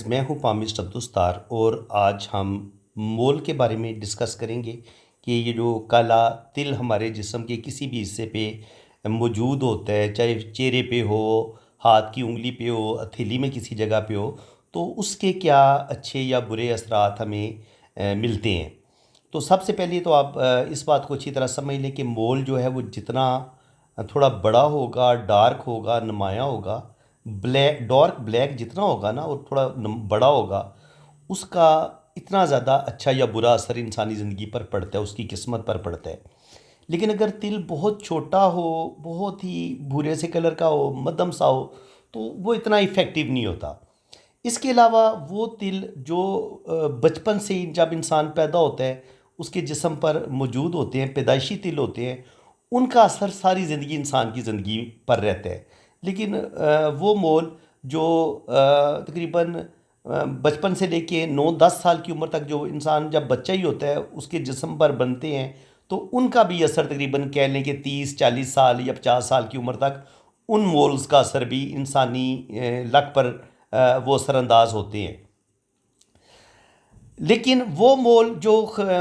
میں ہوں پامسٹ عبدالستار اور آج ہم مول کے بارے میں ڈسکس کریں گے کہ یہ جو کالا تل ہمارے جسم کے کسی بھی حصے پہ موجود ہوتا ہے، چاہے چہرے پہ ہو، ہاتھ کی انگلی پہ ہو، ہتھیلی میں کسی جگہ پہ ہو، تو اس کے کیا اچھے یا برے اثرات ہمیں ملتے ہیں۔ تو سب سے پہلے تو آپ اس بات کو اچھی طرح سمجھ لیں کہ مول جو ہے وہ جتنا تھوڑا بڑا ہوگا، ڈارک ہوگا، نمایاں ہوگا، ڈارک بلیک جتنا ہوگا نا اور تھوڑا بڑا ہوگا، اس کا اتنا زیادہ اچھا یا برا اثر انسانی زندگی پر پڑتا ہے، اس کی قسمت پر پڑتا ہے۔ لیکن اگر تل بہت چھوٹا ہو، بہت ہی بھورے سے کلر کا ہو، مدھم سا ہو، تو وہ اتنا افیکٹو نہیں ہوتا۔ اس کے علاوہ وہ تل جو بچپن سے ہی جب انسان پیدا ہوتا ہے اس کے جسم پر موجود ہوتے ہیں، پیدائشی تل ہوتے ہیں، ان کا اثر ساری زندگی انسان کی زندگی پر رہتا ہے۔ لیکن وہ مول جو تقریباً بچپن سے لے کے 9-10 سال کی عمر تک جو انسان جب بچہ ہی ہوتا ہے اس کے جسم پر بنتے ہیں، تو ان کا بھی اثر تقریباً کہہ لیں کہ 30-40 سال یا 50 سال کی عمر تک ان مولز کا اثر بھی انسانی لک پر وہ اثر انداز ہوتے ہیں۔ لیکن وہ مول جو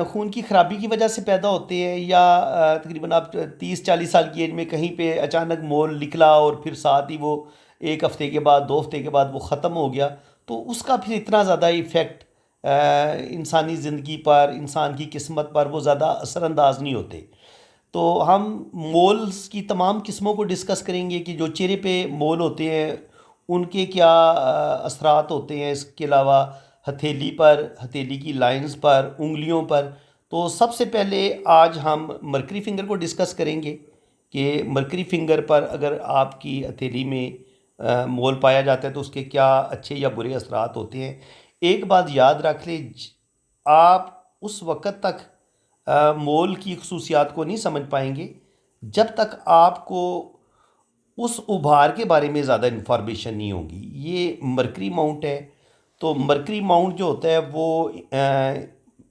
خون کی خرابی کی وجہ سے پیدا ہوتے ہیں یا تقریباً آپ 30-40 سال کی ایج میں کہیں پہ اچانک مول نکلا اور پھر ساتھ ہی وہ 1 ہفتے کے بعد 2 ہفتے کے بعد وہ ختم ہو گیا، تو اس کا پھر اتنا زیادہ ایفیکٹ انسانی زندگی پر، انسان کی قسمت پر وہ زیادہ اثر انداز نہیں ہوتے۔ تو ہم مولز کی تمام قسموں کو ڈسکس کریں گے کہ جو چہرے پہ مول ہوتے ہیں ان کے کیا اثرات ہوتے ہیں، اس کے علاوہ ہتھیلی پر، ہتھیلی کی لائنز پر، انگلیوں پر۔ تو سب سے پہلے آج ہم مرکری فنگر کو ڈسکس کریں گے کہ مرکری فنگر پر اگر آپ کی ہتھیلی میں مول پایا جاتا ہے تو اس کے کیا اچھے یا برے اثرات ہوتے ہیں۔ ایک بات یاد رکھ لیں، آپ اس وقت تک مول کی خصوصیات کو نہیں سمجھ پائیں گے جب تک آپ کو اس ابھار کے بارے میں زیادہ انفارمیشن نہیں ہوگی۔ یہ مرکری ماؤنٹ ہے، تو مرکری ماؤنٹ جو ہوتا ہے وہ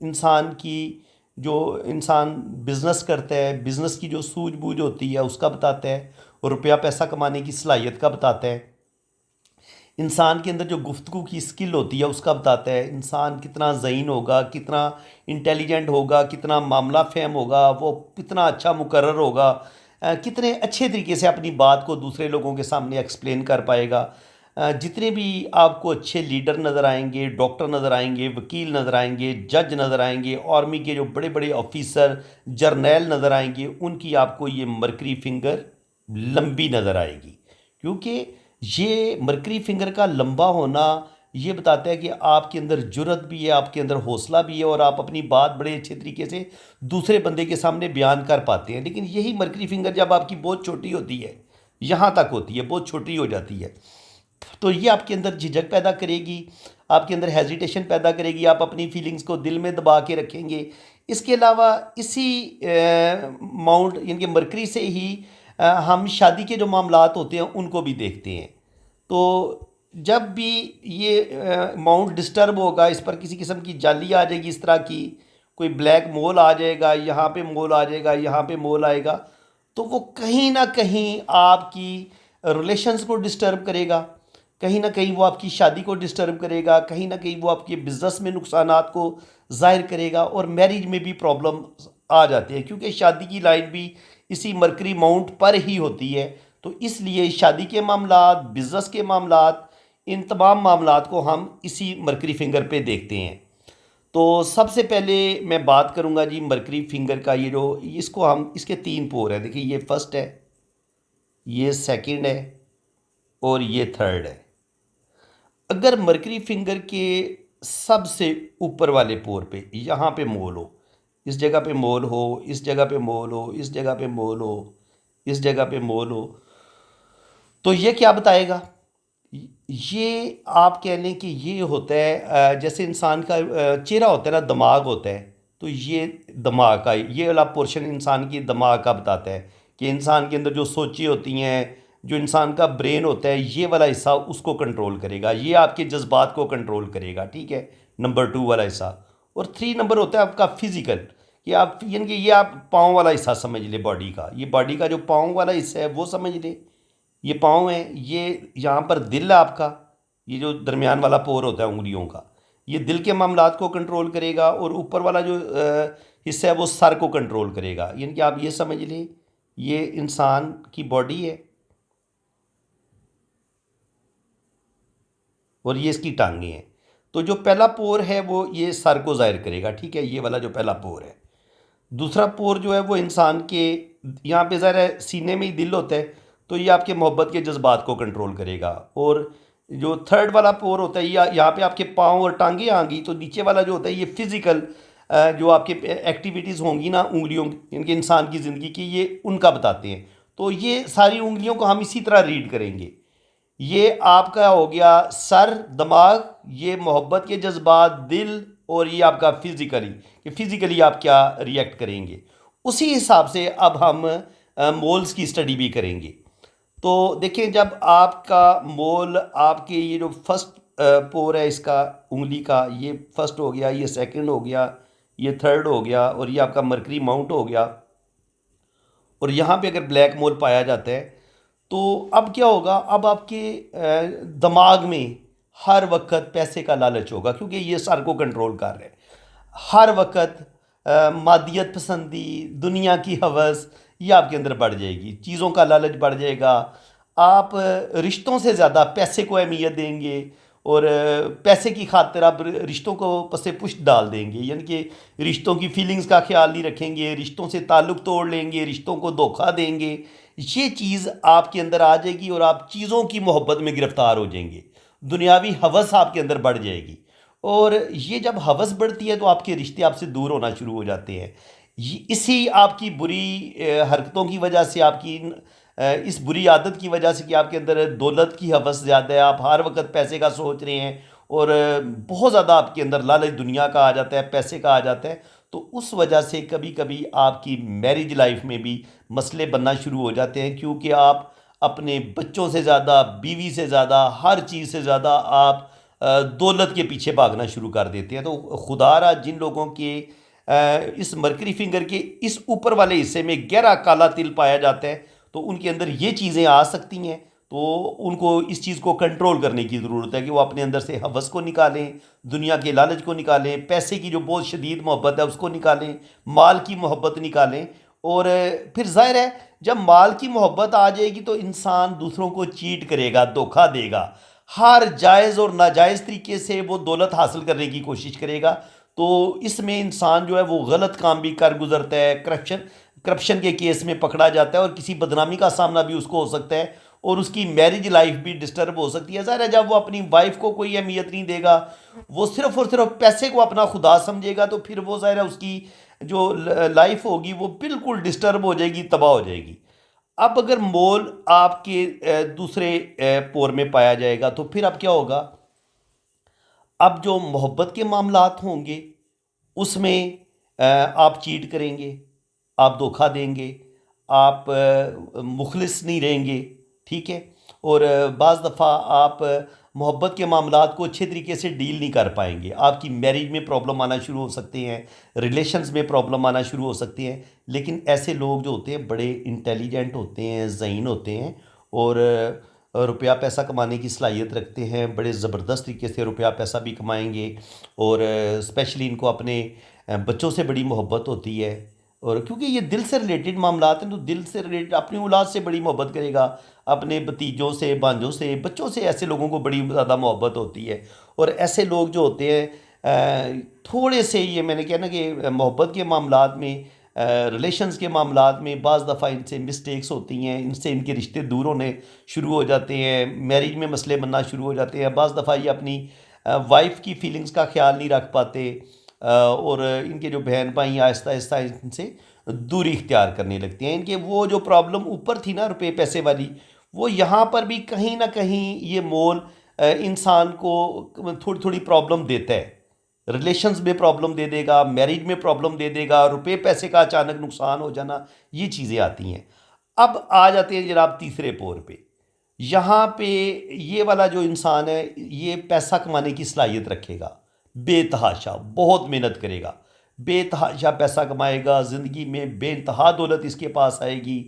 انسان کی جو انسان بزنس کرتا ہے، بزنس کی جو سوجھ بوجھ ہوتی ہے اس کا بتاتا ہے، اور روپیہ پیسہ کمانے کی صلاحیت کا بتاتا ہے۔ انسان کے اندر جو گفتگو کی سکل ہوتی ہے اس کا بتاتا ہے، انسان کتنا ذہین ہوگا، کتنا انٹیلیجنٹ ہوگا، کتنا معاملہ فہم ہوگا، وہ کتنا اچھا مقرر ہوگا، کتنے اچھے طریقے سے اپنی بات کو دوسرے لوگوں کے سامنے ایکسپلین کر پائے گا۔ جتنے بھی آپ کو اچھے لیڈر نظر آئیں گے، ڈاکٹر نظر آئیں گے، وکیل نظر آئیں گے، جج نظر آئیں گے، آرمی کے جو بڑے بڑے آفیسر، جرنیل نظر آئیں گے، ان کی آپ کو یہ مرکری فنگر لمبی نظر آئے گی، کیونکہ یہ مرکری فنگر کا لمبا ہونا یہ بتاتا ہے کہ آپ کے اندر جرت بھی ہے، آپ کے اندر حوصلہ بھی ہے، اور آپ اپنی بات بڑے اچھے طریقے سے دوسرے بندے کے سامنے بیان کر پاتے ہیں۔ لیکن یہی مرکری فنگر جب آپ کی بہت چھوٹی ہوتی ہے، یہاں تک ہوتی ہے، بہت چھوٹی ہو جاتی ہے، تو یہ آپ کے اندر جھجک پیدا کرے گی، آپ کے اندر ہیزیٹیشن پیدا کرے گی، آپ اپنی فیلنگز کو دل میں دبا کے رکھیں گے۔ اس کے علاوہ اسی ماؤنٹ یعنی کہ مرکری سے ہی ہم شادی کے جو معاملات ہوتے ہیں ان کو بھی دیکھتے ہیں۔ تو جب بھی یہ ماؤنٹ ڈسٹرب ہوگا، اس پر کسی قسم کی جالی آ جائے گی، اس طرح کی کوئی بلیک مول آ جائے گا، یہاں پہ مول آ جائے گا، یہاں پہ مول آئے گا، تو وہ کہیں نہ کہیں آپ کی ریلیشنز کو ڈسٹرب کرے گا، کہیں نہ کہیں وہ آپ کی شادی کو ڈسٹرب کرے گا، کہیں نہ کہیں وہ آپ کے بزنس میں نقصانات کو ظاہر کرے گا، اور میریج میں بھی پرابلم آ جاتے ہیں، کیونکہ شادی کی لائن بھی اسی مرکری ماؤنٹ پر ہی ہوتی ہے۔ تو اس لیے شادی کے معاملات، بزنس کے معاملات، ان تمام معاملات کو ہم اسی مرکری فنگر پہ دیکھتے ہیں۔ تو سب سے پہلے میں بات کروں گا جی مرکری فنگر کا، یہ جو اس کو ہم اس کے 3 پور ہیں، دیکھیے یہ فرسٹ ہے، یہ سیکنڈ ہے، اور یہ تھرڈ ہے۔ اگر مرکری فنگر کے سب سے اوپر والے پور پہ یہاں پہ مول ہو، اس جگہ پہ مول ہو، اس جگہ پہ مول ہو، اس جگہ پہ مول ہو، اس جگہ پہ مول ہو، تو یہ کیا بتائے گا؟ یہ آپ کہہ لیں کہ یہ ہوتا ہے جیسے انسان کا چہرہ ہوتا ہے نا، دماغ ہوتا ہے، تو یہ دماغ کا، یہ والا پورشن انسان کی دماغ کا بتاتا ہے کہ انسان کے اندر جو سوچیں ہوتی ہیں، جو انسان کا برین ہوتا ہے، یہ والا حصہ اس کو کنٹرول کرے گا، یہ آپ کے جذبات کو کنٹرول کرے گا، ٹھیک ہے، نمبر 2 والا حصہ۔ اور 3 نمبر ہوتا ہے آپ کا فزیکل، کہ آپ یعنی کہ یہ آپ پاؤں والا حصہ سمجھ لیں، باڈی کا، یہ باڈی کا جو پاؤں والا حصہ ہے وہ سمجھ لیں، یہ پاؤں ہیں، یہ یہاں پر دل ہے آپ کا، یہ جو درمیان والا پور ہوتا ہے انگلیوں کا، یہ دل کے معاملات کو کنٹرول کرے گا، اور اوپر والا جو حصہ ہے وہ سر کو کنٹرول کرے گا. یعنی کہ آپ یہ سمجھ لیں یہ انسان کی باڈی ہے اور یہ اس کی ٹانگیں ہیں. تو جو پہلا پور ہے وہ یہ سر کو ظاہر کرے گا، ٹھیک ہے، یہ والا جو پہلا پور ہے. دوسرا پور جو ہے وہ انسان کے یہاں پہ ظاہر ہے سینے میں ہی دل ہوتا ہے، تو یہ آپ کے محبت کے جذبات کو کنٹرول کرے گا. اور جو تھرڈ والا پور ہوتا ہے یہاں پہ آپ کے پاؤں اور ٹانگیں آئیں گی، تو نیچے والا جو ہوتا ہے یہ فزیکل جو آپ کے ایکٹیویٹیز ہوں گی نا انگلیوں ان کے انسان کی زندگی کی، یہ ان کا بتاتے ہیں. تو یہ ساری انگلیوں کو ہم اسی طرح ریڈ کریں گے. یہ آپ کا ہو گیا سر، دماغ، یہ محبت کے جذبات، دل، اور یہ آپ کا فزیکلی کہ فزیکلی آپ کیا ریئیکٹ کریں گے. اسی حساب سے اب ہم مولز کی اسٹڈی بھی کریں گے. تو دیکھیں جب آپ کا مول، آپ کے یہ جو فرسٹ پور ہے اس کا انگلی کا، یہ فرسٹ ہو گیا، یہ سیکنڈ ہو گیا، یہ تھرڈ ہو گیا، اور یہ آپ کا مرکری ماؤنٹ ہو گیا. اور یہاں پہ اگر بلیک مول پایا جاتا ہے تو اب کیا ہوگا، اب آپ کے دماغ میں ہر وقت پیسے کا لالچ ہوگا، کیونکہ یہ سر کو کنٹرول کر رہے ہیں. ہر وقت مادیت پسندی، دنیا کی ہوس، یہ آپ کے اندر بڑھ جائے گی، چیزوں کا لالچ بڑھ جائے گا. آپ رشتوں سے زیادہ پیسے کو اہمیت دیں گے، اور پیسے کی خاطر آپ رشتوں کو پس پشت ڈال دیں گے. یعنی کہ رشتوں کی فیلنگز کا خیال نہیں رکھیں گے، رشتوں سے تعلق توڑ لیں گے، رشتوں کو دھوکہ دیں گے. یہ چیز آپ کے اندر آ جائے گی اور آپ چیزوں کی محبت میں گرفتار ہو جائیں گے. دنیاوی ہوس آپ کے اندر بڑھ جائے گی. اور یہ جب ہوس بڑھتی ہے تو آپ کے رشتے آپ سے دور ہونا شروع ہو جاتے ہیں. اسی آپ کی بری حرکتوں کی وجہ سے، آپ کی اس بری عادت کی وجہ سے کہ آپ کے اندر دولت کی ہوس زیادہ ہے، آپ ہر وقت پیسے کا سوچ رہے ہیں، اور بہت زیادہ آپ کے اندر لالچ دنیا کا آ جاتا ہے، پیسے کا آ جاتا ہے. تو اس وجہ سے کبھی کبھی آپ کی میرج لائف میں بھی مسئلے بننا شروع ہو جاتے ہیں، کیونکہ آپ اپنے بچوں سے زیادہ، بیوی سے زیادہ، ہر چیز سے زیادہ آپ دولت کے پیچھے بھاگنا شروع کر دیتے ہیں. تو خدا را جن لوگوں کے اس مرکری فنگر کے اس اوپر والے حصے میں گہرا کالا تل پایا جاتا ہے، تو ان کے اندر یہ چیزیں آ سکتی ہیں. تو ان کو اس چیز کو کنٹرول کرنے کی ضرورت ہے کہ وہ اپنے اندر سے ہوس کو نکالیں، دنیا کے لالچ کو نکالیں، پیسے کی جو بہت شدید محبت ہے اس کو نکالیں، مال کی محبت نکالیں. اور پھر ظاہر ہے جب مال کی محبت آ جائے گی تو انسان دوسروں کو چیٹ کرے گا، دھوکہ دے گا، ہر جائز اور ناجائز طریقے سے وہ دولت حاصل کرنے کی کوشش کرے گا. تو اس میں انسان جو ہے وہ غلط کام بھی کر گزرتا ہے، کرپشن کے کیس میں پکڑا جاتا ہے، اور کسی بدنامی کا سامنا بھی اس کو ہو سکتا ہے، اور اس کی میرج لائف بھی ڈسٹرب ہو سکتی ہے. ظاہر ہے جب وہ اپنی وائف کو کوئی اہمیت نہیں دے گا، وہ صرف اور صرف پیسے کو اپنا خدا سمجھے گا، تو پھر وہ ظاہر ہے اس کی جو لائف ہوگی وہ بالکل ڈسٹرب ہو جائے گی، تباہ ہو جائے گی. اب اگر مول آپ کے دوسرے پور میں پایا جائے گا تو پھر اب کیا ہوگا، اب جو محبت کے معاملات ہوں گے اس میں آپ چیٹ کریں گے، آپ دھوکہ دیں گے، آپ مخلص نہیں رہیں گے، ٹھیک ہے. اور بعض دفعہ آپ محبت کے معاملات کو اچھے طریقے سے ڈیل نہیں کر پائیں گے، آپ کی میرج میں پرابلم آنا شروع ہو سکتے ہیں، ریلیشنز میں پرابلم آنا شروع ہو سکتے ہیں. لیکن ایسے لوگ جو ہوتے ہیں بڑے انٹیلیجنٹ ہوتے ہیں، ذہین ہوتے ہیں، اور روپیہ پیسہ کمانے کی صلاحیت رکھتے ہیں، بڑے زبردست طریقے سے روپیہ پیسہ بھی کمائیں گے. اور اسپیشلی ان کو اپنے بچوں سے بڑی محبت ہوتی ہے، اور کیونکہ یہ دل سے ریلیٹڈ معاملات ہیں، تو دل سے ریلیٹڈ اپنی اولاد سے بڑی محبت کرے گا، اپنے بھتیجوں سے، بھانجوں سے، بچوں سے. ایسے لوگوں کو بڑی زیادہ محبت ہوتی ہے. اور ایسے لوگ جو ہوتے ہیں تھوڑے سے، یہ میں نے کہا نا کہ محبت کے معاملات میں، ریلیشنز کے معاملات میں بعض دفعہ ان سے مسٹیکس ہوتی ہیں، ان سے ان کے رشتے دور ہونے شروع ہو جاتے ہیں، میرج میں مسئلے بننا شروع ہو جاتے ہیں. بعض دفعہ یہ اپنی وائف کی فیلنگز کا خیال نہیں رکھ پاتے، اور ان کے جو بہن بھائی آہستہ آہستہ ان سے دوری اختیار کرنے لگتے ہیں. ان کے وہ جو پرابلم اوپر تھی نا روپے پیسے والی، وہ یہاں پر بھی کہیں نہ کہیں یہ مول انسان کو تھوڑی تھوڑی پرابلم دیتا ہے. ریلیشنز میں پرابلم دے دے گا، میرج میں پرابلم دے دے گا، روپے پیسے کا اچانک نقصان ہو جانا، یہ چیزیں آتی ہیں. اب آ جاتے ہیں جناب تیسرے پور پہ. یہاں پہ یہ والا جو انسان ہے یہ پیسہ کمانے کی صلاحیت رکھے گا، بے تحاشا بہت محنت کرے گا، بے تحاشا پیسہ کمائے گا، زندگی میں بے انتہا دولت اس کے پاس آئے گی،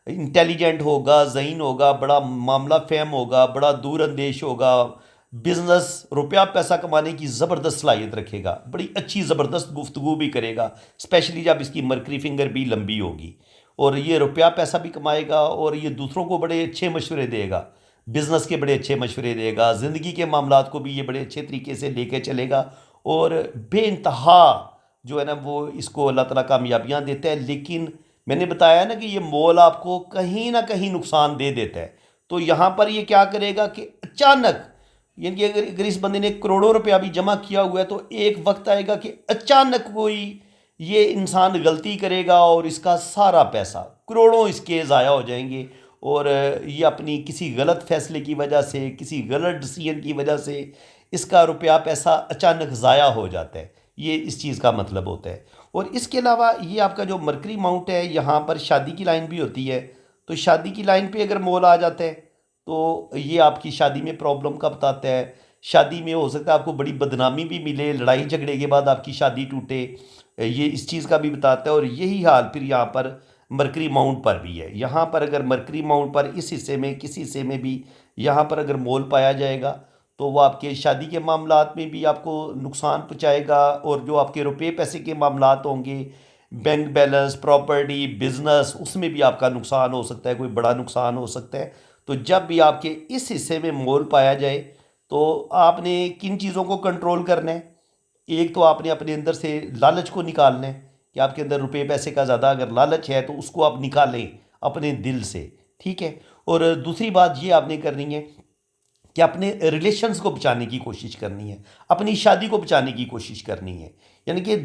انٹیلیجنٹ ہوگا، ذہین ہوگا، بڑا معاملہ فہم ہوگا، بڑا دور اندیش ہوگا، بزنس روپیہ پیسہ کمانے کی زبردست صلاحیت رکھے گا، بڑی اچھی زبردست گفتگو بھی کرے گا، اسپیشلی جب اس کی مرکری فنگر بھی لمبی ہوگی، اور یہ روپیہ پیسہ بھی کمائے گا، اور یہ دوسروں کو بڑے اچھے مشورے دے گا، بزنس کے بڑے اچھے مشورے دے گا، زندگی کے معاملات کو بھی یہ بڑے اچھے طریقے سے لے کے چلے گا، اور بے انتہا جو ہے نا وہ اس کو اللہ تعالیٰ کامیابیاں دیتا ہے۔ لیکن میں نے بتایا نا کہ یہ مول آپ کو کہیں نہ کہیں نقصان دے دیتا ہے، تو یہاں پر یہ کیا کرے گا کہ اچانک، یعنی کہ اگر اس بندے نے کروڑوں روپیہ بھی جمع کیا ہوا ہے تو ایک وقت آئے گا کہ اچانک کوئی یہ انسان غلطی کرے گا اور اس کا سارا پیسہ کروڑوں اس کے ضائع ہو جائیں گے، اور یہ اپنی کسی غلط فیصلے کی وجہ سے، کسی غلط ڈیسیژن کی وجہ سے اس کا روپیہ پیسہ اچانک ضائع ہو جاتا ہے، یہ اس چیز کا مطلب ہوتا ہے۔ اور اس کے علاوہ یہ آپ کا جو مرکری ماؤنٹ ہے، یہاں پر شادی کی لائن بھی ہوتی ہے، تو شادی کی لائن پہ اگر مول آ جاتا ہے تو یہ آپ کی شادی میں پرابلم کا بتاتا ہے، شادی میں ہو سکتا ہے آپ کو بڑی بدنامی بھی ملے، لڑائی جھگڑے کے بعد آپ کی شادی ٹوٹے، یہ اس چیز کا بھی بتاتا ہے۔ اور یہی حال پھر یہاں پر مرکری ماؤنٹ پر بھی ہے، یہاں پر اگر مرکری ماؤنٹ پر اس حصے میں کسی حصے میں بھی یہاں پر اگر مول پایا جائے گا تو وہ آپ کے شادی کے معاملات میں بھی آپ کو نقصان پہنچائے گا، اور جو آپ کے روپے پیسے کے معاملات ہوں گے، بینک بیلنس، پراپرٹی، بزنس، اس میں بھی آپ کا نقصان ہو سکتا ہے، کوئی بڑا نقصان ہو سکتا ہے۔ تو جب بھی آپ کے اس حصے میں مول پایا جائے تو آپ نے کن چیزوں کو کنٹرول کرنا ہے؟ ایک تو آپ نے اپنے اندر سے لالچ کو نکالنا ہے، کہ آپ کے اندر روپے پیسے کا زیادہ اگر لالچ ہے تو اس کو آپ نکالیں اپنے دل سے، ٹھیک ہے؟ اور دوسری بات یہ آپ نے کرنی ہے کہ اپنے ریلیشنز کو بچانے کی کوشش کرنی ہے، اپنی شادی کو بچانے کی کوشش کرنی ہے، یعنی کہ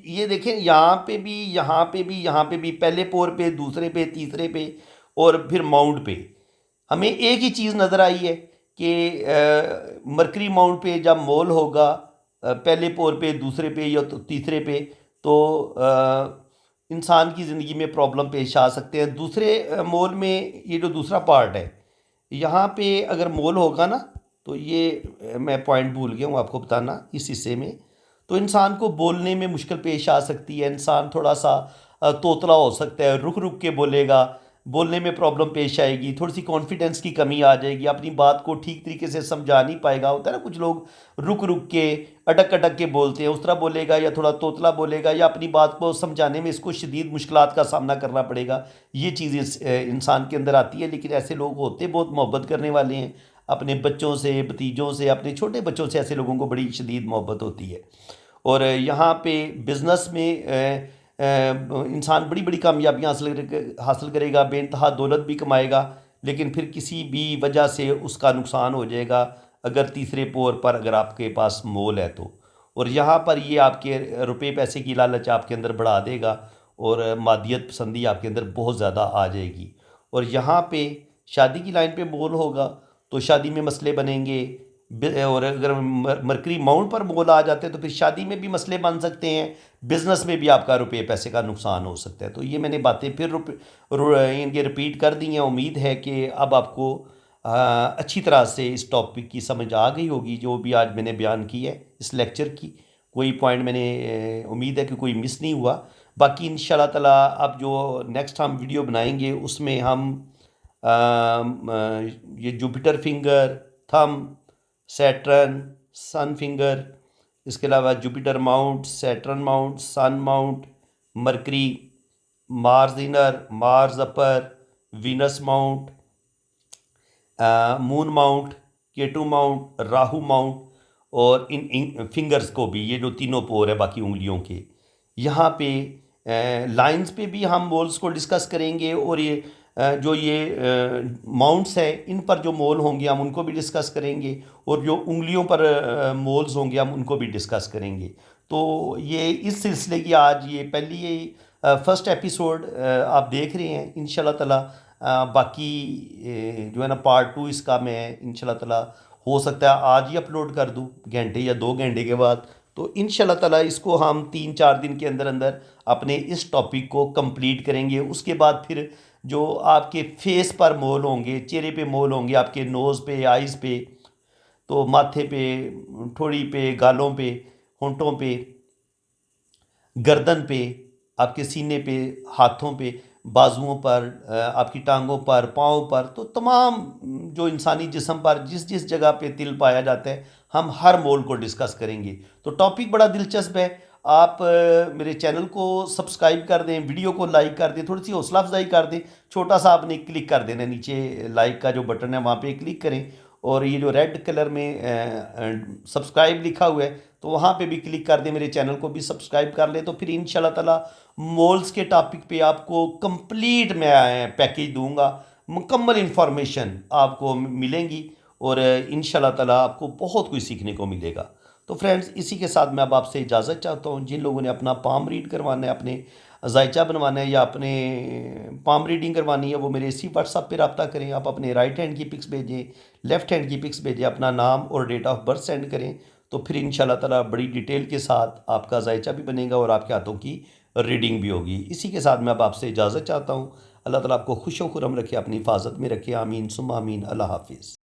یہ دیکھیں، یہاں پہ بھی، یہاں پہ بھی، یہاں پہ بھی، پہلے پور پہ، دوسرے پہ، تیسرے پہ، اور پھر ماؤنٹ پہ ہمیں ایک ہی چیز نظر آئی ہے کہ مرکری ماؤنٹ پہ جب مول ہوگا، پہلے پور پہ، دوسرے پہ یا تیسرے پہ، تو انسان کی زندگی میں پرابلم پیش آ سکتے ہیں۔ دوسرے مول میں یہ جو دوسرا پارٹ ہے، یہاں پہ اگر مول ہوگا نا، تو یہ میں پوائنٹ بھول گیا ہوں آپ کو بتانا اس حصے میں، تو انسان کو بولنے میں مشکل پیش آ سکتی ہے، انسان تھوڑا سا توتلا ہو سکتا ہے، رک رک کے بولے گا، بولنے میں پرابلم پیش آئے گی، تھوڑی سی کانفیڈنس کی کمی آ جائے گی، اپنی بات کو ٹھیک طریقے سے سمجھا نہیں پائے گا، ہوتا ہے نا کچھ لوگ رک رک کے، اٹک اٹک کے بولتے ہیں، اس طرح بولے گا، یا تھوڑا توتلا بولے گا، یا اپنی بات کو سمجھانے میں اس کو شدید مشکلات کا سامنا کرنا پڑے گا، یہ چیزیں انسان کے اندر آتی ہے۔ لیکن ایسے لوگ ہوتے بہت محبت کرنے والے ہیں، اپنے بچوں سے، بھتیجوں سے، اپنے چھوٹے بچوں سے ایسے لوگوں کو بڑی شدید محبت ہوتی ہے۔ اور یہاں پہ بزنس میں انسان بڑی بڑی کامیابیاں حاصل کرے گا، بے انتہا دولت بھی کمائے گا، لیکن پھر کسی بھی وجہ سے اس کا نقصان ہو جائے گا اگر تیسرے پور پر اگر آپ کے پاس مول ہے تو۔ اور یہاں پر یہ آپ کے روپے پیسے کی لالچ آپ کے اندر بڑھا دے گا، اور مادیت پسندی آپ کے اندر بہت زیادہ آ جائے گی۔ اور یہاں پہ شادی کی لائن پہ مول ہوگا تو شادی میں مسئلے بنیں گے، اور اگر مرکری ماؤنٹ پر مول آ جاتے ہیں تو پھر شادی میں بھی مسئلے بن سکتے ہیں، بزنس میں بھی آپ کا روپے پیسے کا نقصان ہو سکتا ہے۔ تو یہ میں نے باتیں پھر ان کے رپیٹ کر دی ہیں، امید ہے کہ اب آپ کو اچھی طرح سے اس ٹاپک کی سمجھ آ گئی ہوگی، جو بھی آج میں نے بیان کی ہے اس لیکچر کی، کوئی پوائنٹ میں نے امید ہے کہ کوئی مس نہیں ہوا۔ باقی انشاءاللہ تعالیٰ اب جو نیکسٹ ہم ویڈیو بنائیں گے اس میں ہم یہ Jupiter finger, thumb, Saturn, sun finger, اس کے علاوہ Jupiter mount, Saturn mount, sun mount, Mercury, Mars inner, Mars upper, Venus mount, moon mount, Ketu mount, Rahu mount, اور ان فنگرز کو بھی، یہ جو تینوں پور ہے باقی انگلیوں کے، یہاں پہ لائنز پہ بھی ہم مولز کو ڈسکس کریں گے، اور یہ جو یہ ماؤنٹس ہیں ان پر جو مول ہوں گے ہم ان کو بھی ڈسکس کریں گے، اور جو انگلیوں پر مولز ہوں گے ہم ان کو بھی ڈسکس کریں گے۔ تو یہ اس سلسلے کی آج یہ پہلی فرسٹ ایپیسوڈ آپ دیکھ رہے ہیں، انشاءاللہ تعالیٰ باقی جو ہے نا پارٹ 2 اس کا میں انشاءاللہ تعالیٰ ہو سکتا ہے آج ہی اپلوڈ کر دوں، گھنٹے یا 2 گھنٹے کے بعد، تو انشاءاللہ تعالیٰ اس کو ہم 3-4 دن کے اندر اندر اپنے اس ٹاپک کو کمپلیٹ کریں گے۔ اس کے بعد پھر جو آپ کے فیس پر مول ہوں گے، چہرے پہ مول ہوں گے، آپ کے نوز پہ، آئیز پہ، تو ماتھے پہ، ٹھوڑی پہ، گالوں پہ، ہونٹوں پہ، گردن پہ، آپ کے سینے پہ، ہاتھوں پہ، بازوؤں پر، آپ کی ٹانگوں پر، پاؤں پر، تو تمام جو انسانی جسم پر جس جس جگہ پہ تل پایا جاتا ہے ہم ہر مول کو ڈسکس کریں گے۔ تو ٹاپک بڑا دلچسپ ہے۔ آپ میرے چینل کو سبسکرائب کر دیں، ویڈیو کو لائک کر دیں، تھوڑی سی حوصلہ افزائی کر دیں، چھوٹا سا آپ نے کلک کر دینا، نیچے لائک کا جو بٹن ہے وہاں پہ کلک کریں، اور یہ جو ریڈ کلر میں سبسکرائب لکھا ہوا ہے تو وہاں پہ بھی کلک کر دیں، میرے چینل کو بھی سبسکرائب کر لیں، تو پھر انشاءاللہ تعالی مولز کے ٹاپک پہ آپ کو کمپلیٹ میں پیکیج دوں گا، مکمل انفارمیشن آپ کو ملیں گی، اور انشاءاللہ تعالی آپ کو بہت کچھ سیکھنے کو ملے گا۔ تو فرینڈز، اسی کے ساتھ میں اب آپ سے اجازت چاہتا ہوں۔ جن لوگوں نے اپنا پام ریڈ کروانا ہے، اپنے ذائچہ بنوانا ہے یا اپنے پام ریڈنگ کروانی ہے، وہ میرے اسی واٹس ایپ پہ رابطہ کریں۔ آپ اپنے رائٹ ہینڈ کی پکس بھیجیں، لیفٹ ہینڈ کی پکس بھیجیں، اپنا نام اور ڈیٹ آف برتھ سینڈ کریں، تو پھر انشاءاللہ تعالی بڑی ڈیٹیل کے ساتھ آپ کا ذائچہ بھی بنے گا اور آپ کے ہاتھوں کی ریڈنگ بھی ہوگی۔ اسی کے ساتھ میں اب آپ سے اجازت چاہتا ہوں۔ اللہ تعالیٰ آپ کو خوش و خرم رکھے، اپنی حفاظت میں رکھے، آمین ثم آمین۔ اللہ حافظ۔